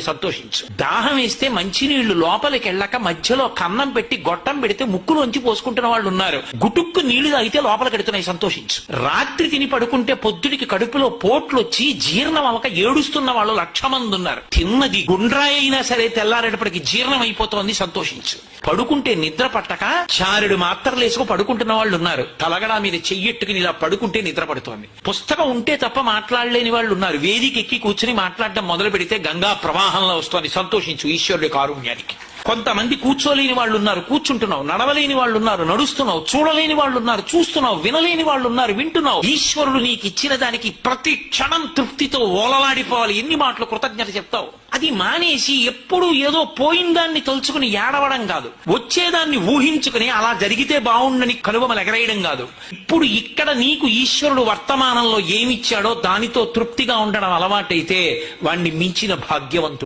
సంతోషించు. దాహం వేస్తే మంచినీళ్లు లోపలికి వెళ్ళక మధ్యలో కన్నం పెట్టి గొట్టం పెడితే ముక్కులోంచి పోసుకుంటున్న వాళ్ళు ఉన్నారు. గుటుక్కు నీళ్లు తాగితే లోపలికి ఎడుతున్నాయి, సంతోషించు. రాత్రి తిని పడుకుంటే పొద్దుడికి కడుపులో పోట్లు వచ్చి జీర్ణం అవ్వక ఏడుస్తున్న వాళ్ళు 1,00,000 మంది ఉన్నారు. తిన్నది గుండ్రాయి అయినా సరే తెల్లారేటప్పటికి జీర్ణం అయిపోతోంది, సంతోషించు. పడుకుంటే నిద్ర పట్టక చారుడు మాత్రలేసుకు పడుకుంటున్న వాళ్ళు ఉన్నారు. తలగడా మీద చెయ్యెట్టుకుని ఇలా పడుకుంటే నిద్ర పడుతోంది. పుస్తకం ఉంటే తప్ప మాట్లాడలేని వాళ్ళు ఉన్నారు. వేదిక ఎక్కి కూర్చుని మాట్లాడడం మొదలు పెడితే గంగా ప్రవాహంలో వస్తోంది, సంతోషించు ఈశ్వరుడి కారుణ్యానికి. కొంతమంది కూర్చోలేని వాళ్ళు ఉన్నారు, కూర్చుంటున్నావు. నడవలేని వాళ్ళు ఉన్నారు, నడుస్తున్నావు. చూడలేని వాళ్ళు ఉన్నారు, చూస్తున్నావు. వినలేని వాళ్ళు ఉన్నారు, వింటున్నావు. ఈశ్వరుడు నీకు ఇచ్చిన దానికి ప్రతి క్షణం తృప్తితో ఓలలాడిపోవాలి. ఎన్ని మాటలు కృతజ్ఞత చెప్తావు? అది మానేసి ఎప్పుడు ఏదో పోయిందాన్ని తలుచుకుని ఏడవడం కాదు, వచ్చేదాన్ని ఊహించుకుని అలా జరిగితే బాగుండని కనుబొమలు ఎగరేయడం కాదు. ఇప్పుడు ఇక్కడ నీకు ఈశ్వరుడు వర్తమానంలో ఏమిచ్చాడో దానితో తృప్తిగా ఉండడం అలవాటైతే వాణ్ణి మించిన భాగ్యవంతుడు